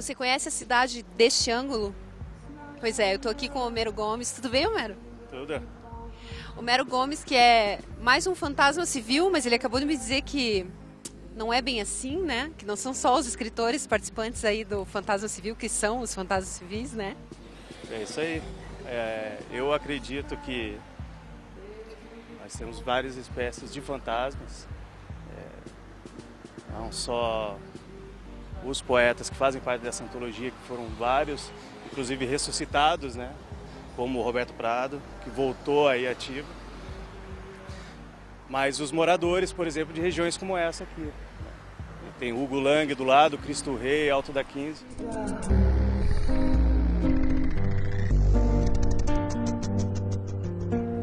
Você conhece a cidade deste ângulo? Pois é, eu tô aqui com o Homero Gomes. Tudo bem, Homero? Tudo. Homero Gomes, que é mais um fantasma civil, mas ele acabou de me dizer que não é bem assim, né? Que não são só os escritores participantes aí do Fantasma Civil, que são os fantasmas civis, né? É isso aí. Eu acredito que nós temos várias espécies de fantasmas. Não só os poetas que fazem parte dessa antologia, que foram vários, inclusive ressuscitados, né? Como o Roberto Prado, que voltou aí ativo. Mas os moradores, por exemplo, de regiões como essa aqui. Tem Hugo Lang do lado, Cristo Rei, Alto da 15.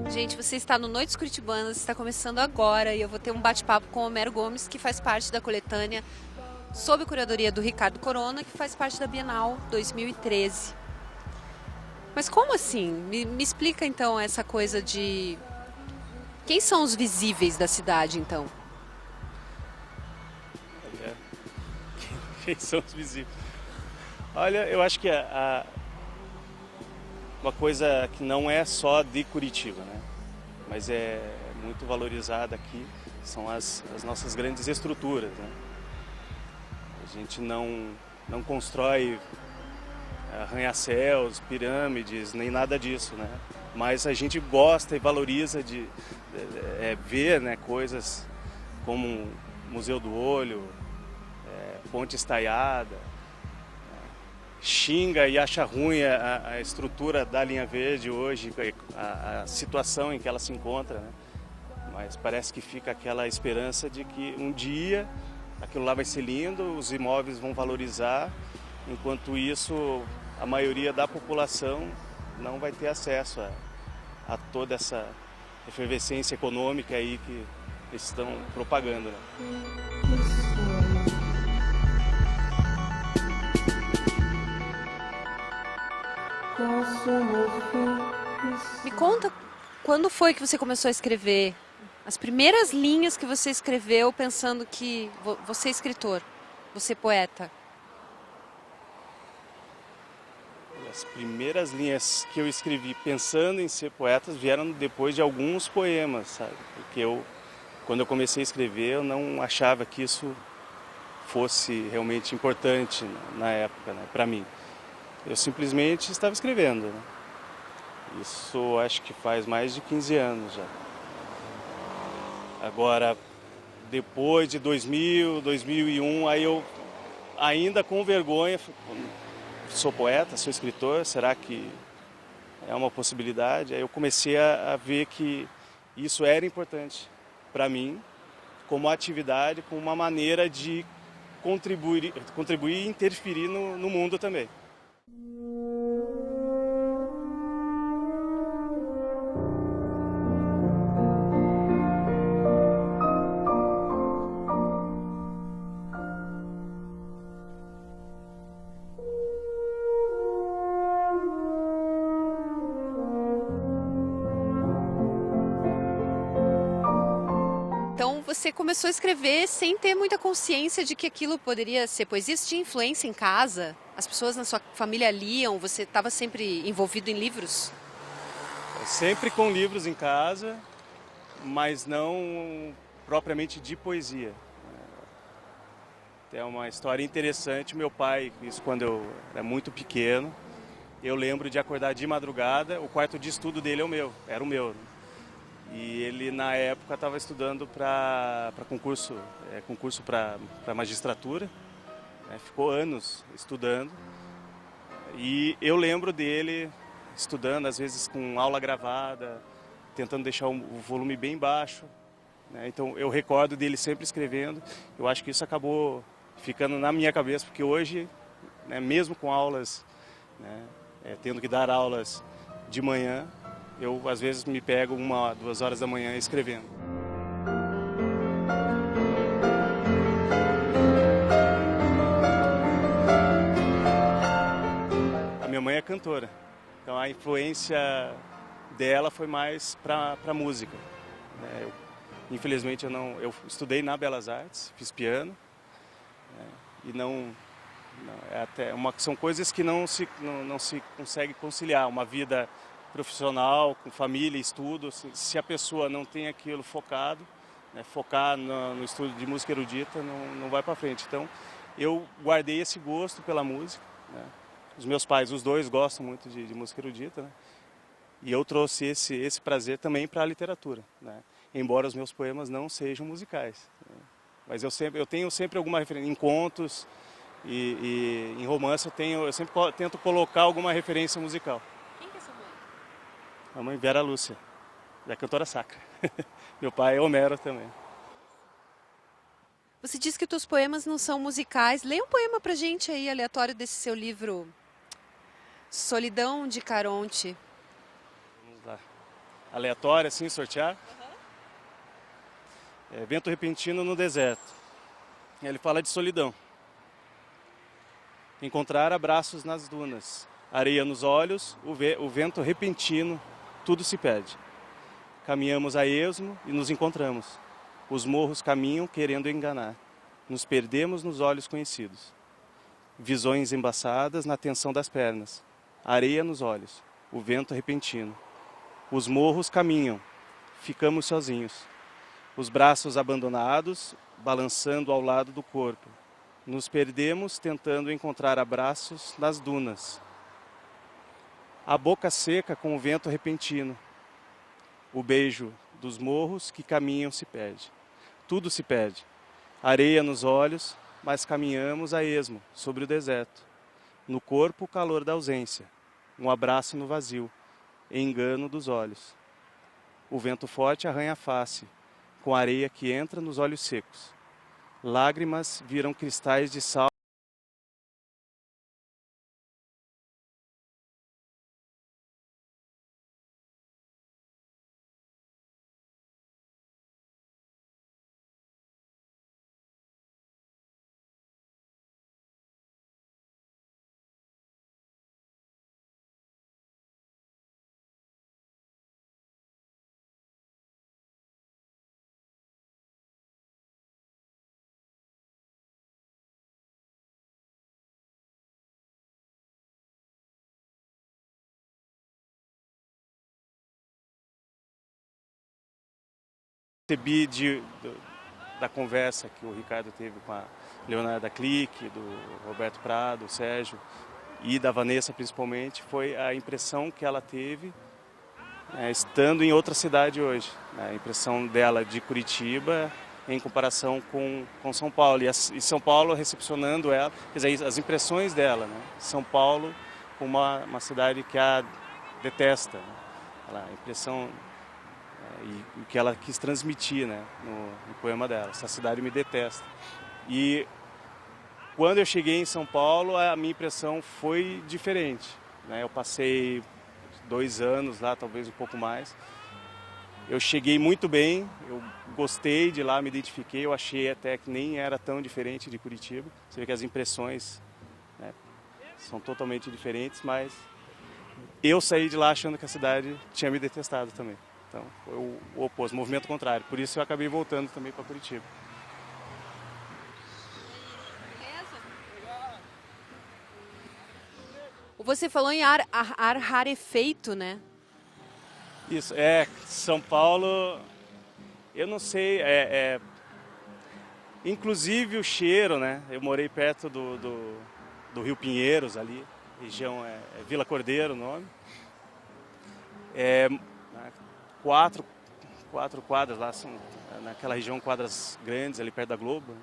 Gente, você está no Noites Curitibanas, está começando agora e eu vou ter um bate-papo com o Homero Gomes, que faz parte da coletânea sob a curadoria do Ricardo Corona, que faz parte da Bienal 2013. Mas como assim? Me explica então essa coisa de... Quem são os visíveis da cidade, então? Quem são os visíveis? Olha, eu acho que uma coisa que não é só de Curitiba, né? Mas é muito valorizada aqui, são as nossas grandes estruturas, né? A gente não constrói arranha-céus, pirâmides, nem nada disso, né? Mas a gente gosta e valoriza de ver, né, coisas como o Museu do Olho, Ponte Estaiada, xinga e acha ruim a estrutura da linha verde hoje, a situação em que ela se encontra, né? Mas parece que fica aquela esperança de que um dia aquilo lá vai ser lindo, os imóveis vão valorizar, enquanto isso a maioria da população não vai ter acesso a toda essa efervescência econômica aí que eles estão propagando, né? Me conta, quando foi que você começou a escrever? As primeiras linhas que você escreveu pensando que você é escritor, você é poeta. As primeiras linhas que eu escrevi pensando em ser poeta vieram depois de alguns poemas, sabe? Porque quando eu comecei a escrever, eu não achava que isso fosse realmente importante na época, né, para mim. Eu simplesmente estava escrevendo, né? Isso acho que faz mais de 15 anos já. Agora, depois de 2000, 2001, aí eu ainda com vergonha, sou poeta, sou escritor, será que é uma possibilidade? Aí eu comecei a ver que isso era importante para mim, como atividade, como uma maneira de contribuir e interferir no mundo também. Então você começou a escrever sem ter muita consciência de que aquilo poderia ser poesia. Isso tinha influência em casa? As pessoas na sua família liam? Você estava sempre envolvido em livros? Sempre com livros em casa, mas não propriamente de poesia. Tem uma história interessante. Meu pai, isso quando eu era muito pequeno, eu lembro de acordar de madrugada, o quarto de estudo dele era o meu. E ele, na época, estava estudando para concurso para magistratura, né? Ficou anos estudando. E eu lembro dele estudando, às vezes com aula gravada, tentando deixar o volume bem baixo, né? Então, eu recordo dele sempre escrevendo. Eu acho que isso acabou ficando na minha cabeça, porque hoje, né, mesmo com aulas, né, tendo que dar aulas de manhã, eu, às vezes, me pego 1, 2 horas da manhã escrevendo. A minha mãe é cantora, então a influência dela foi mais para música. Infelizmente, eu estudei na Belas Artes, fiz piano, né, e São coisas que não se consegue conciliar. Uma vida profissional, com família, estudo, se a pessoa não tem aquilo focado, né, focar no estudo de música erudita, não vai para frente. Então, eu guardei esse gosto pela música, né? Os meus pais, os dois, gostam muito de música erudita, né? E eu trouxe esse prazer também para a literatura, né? Embora os meus poemas não sejam musicais, né? Mas eu tenho sempre alguma referência em contos e em romance eu sempre tento colocar alguma referência musical. Quem que é sua mãe? A mãe Vera Lúcia, da cantora sacra. Meu pai é Homero também. Você disse que os teus poemas não são musicais. Leia um poema pra gente aí, aleatório, desse seu livro Solidão de Caronte. Vamos lá. Aleatório, assim, sortear. Vento repentino no deserto. Ele fala de solidão. Encontrar abraços nas dunas, areia nos olhos, o vento repentino, tudo se perde. Caminhamos a esmo e nos encontramos. Os morros caminham querendo enganar. Nos perdemos nos olhos conhecidos. Visões embaçadas na tensão das pernas. Areia nos olhos, o vento repentino. Os morros caminham, ficamos sozinhos. Os braços abandonados, balançando ao lado do corpo. Nos perdemos tentando encontrar abraços nas dunas. A boca seca com o vento repentino. O beijo dos morros que caminham se perde. Tudo se perde. Areia nos olhos, mas caminhamos a esmo, sobre o deserto. No corpo, o calor da ausência. Um abraço no vazio, engano dos olhos. O vento forte arranha a face, com areia que entra nos olhos secos. Lágrimas viram cristais de sal. Recebi da conversa que o Ricardo teve com a Leonarda Clique, do Roberto Prado, o Sérgio e da Vanessa principalmente, foi a impressão que ela teve estando em outra cidade hoje. A impressão dela de Curitiba em comparação com São Paulo. E São Paulo recepcionando ela, quer dizer, as impressões dela, né? São Paulo, uma cidade que a detesta, né? A impressão e o que ela quis transmitir, né, no poema dela. Essa cidade me detesta. E quando eu cheguei em São Paulo, a minha impressão foi diferente, né? Eu passei 2 anos lá, talvez um pouco mais. Eu cheguei muito bem, eu gostei de lá, me identifiquei, eu achei até que nem era tão diferente de Curitiba. Você vê que as impressões, né, são totalmente diferentes, mas eu saí de lá achando que a cidade tinha me detestado também. Então, foi o oposto, o movimento contrário. Por isso eu acabei voltando também para Curitiba. Você falou em ar rarefeito, né? Isso, São Paulo, eu não sei, inclusive o cheiro, né? Eu morei perto do Rio Pinheiros ali, região Vila Cordeiro o nome. Quatro quadras lá, são naquela região, quadras grandes ali perto da Globo, né?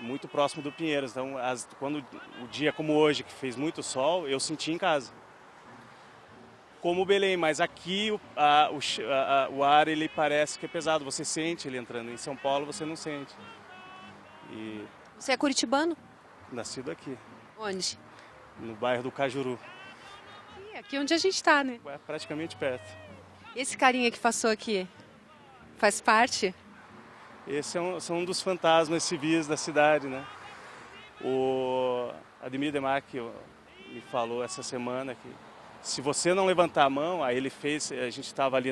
Muito próximo do Pinheiros. Então, quando o dia como hoje, que fez muito sol, eu senti em casa. Como Belém, mas aqui o ar ele parece que é pesado, você sente ele entrando. Em São Paulo você não sente. Você é curitibano? Nascido aqui. Onde? No bairro do Cajuru. Aqui onde a gente está, né? Praticamente perto. Esse carinha que passou aqui, faz parte? Esse são um dos fantasmas civis da cidade, né? O Ademir Demarque me falou essa semana que se você não levantar a mão, aí ele fez, a gente estava ali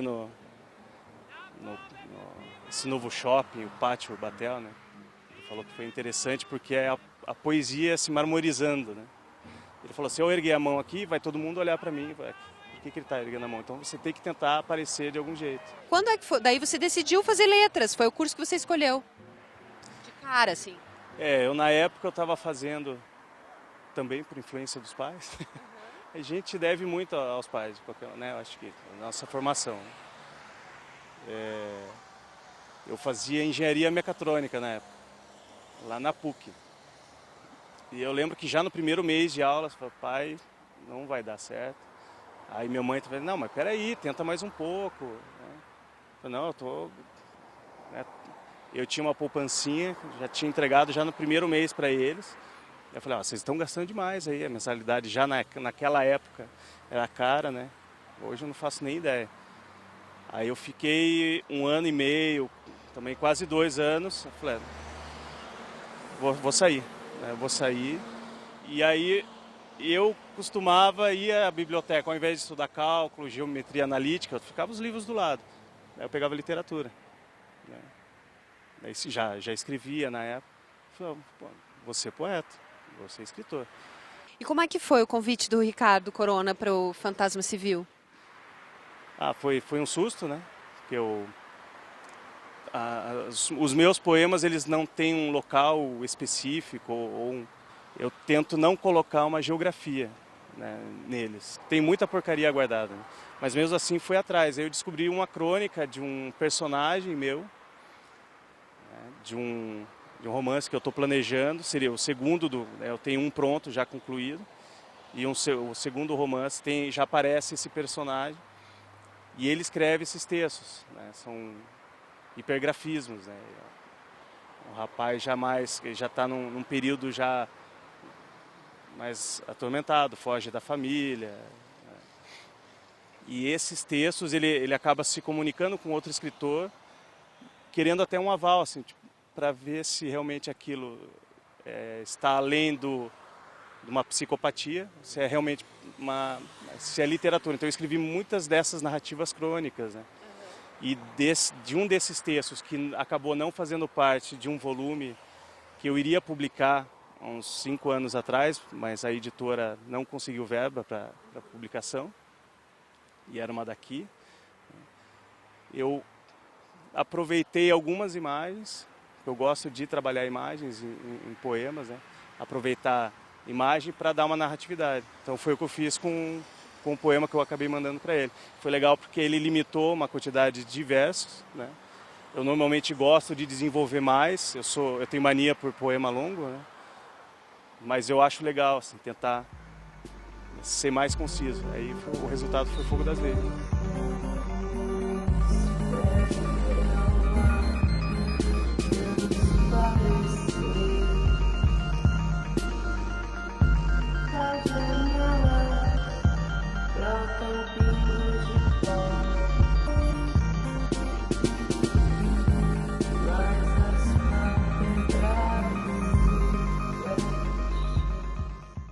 esse novo shopping, o Pátio Batel, né? Ele falou que foi interessante porque é a poesia se marmorizando, né? Ele falou, se eu erguer a mão aqui, vai todo mundo olhar para mim, vai, por que ele está erguendo a mão? Então você tem que tentar aparecer de algum jeito. Quando é que foi? Daí você decidiu fazer letras, foi o curso que você escolheu? De cara, assim. Eu na época eu estava fazendo, também por influência dos pais, a gente deve muito aos pais, né? Eu acho que a nossa formação. Eu fazia engenharia mecatrônica na época, lá na PUC. E eu lembro que já no primeiro mês de aula, eu falei, pai, não vai dar certo. Aí minha mãe falou, não, mas peraí, tenta mais um pouco. Eu falei, não, eu tinha uma poupancinha, já tinha entregado já no primeiro mês para eles. Eu falei, vocês estão gastando demais aí, a mensalidade já naquela época era cara, né? Hoje eu não faço nem ideia. Aí eu fiquei 1 ano e meio, também quase 2 anos, eu falei, vou sair, né? Vou sair. E aí eu costumava ir à biblioteca, ao invés de estudar cálculo, geometria analítica, eu ficava os livros do lado. Aí eu pegava literatura, né? Aí já escrevia na época. Eu falei, vou ser poeta, vou ser escritor. E como é que foi o convite do Ricardo Corona para o Fantasma Civil? Foi um susto, né? Porque os meus poemas, eles não têm um local específico, eu tento não colocar uma geografia, né, neles. Tem muita porcaria guardada, né? Mas mesmo assim fui atrás. Aí eu descobri uma crônica de um personagem meu, né, de um romance que eu estou planejando, seria o segundo, eu tenho um pronto, já concluído, e o segundo romance já aparece esse personagem, e ele escreve esses textos, né, são hipergrafismos, né, o rapaz já está num período já mais atormentado, foge da família, né, e esses textos ele acaba se comunicando com outro escritor, querendo até um aval, assim, tipo, para ver se realmente aquilo está além de uma psicopatia, se é realmente se é literatura. Então eu escrevi muitas dessas narrativas crônicas, né? E de um desses textos que acabou não fazendo parte de um volume que eu iria publicar há uns 5 anos atrás, mas a editora não conseguiu verba para publicação, e era uma daqui. Eu aproveitei algumas imagens. Eu gosto de trabalhar imagens em poemas, né? Aproveitar imagem para dar uma narratividade. Então foi o que eu fiz com o poema que eu acabei mandando para ele. Foi legal porque ele limitou uma quantidade de versos, né? Eu normalmente gosto de desenvolver mais, eu tenho mania por poema longo, né? Mas eu acho legal assim, tentar ser mais conciso. Aí o resultado foi Fogo das Letras.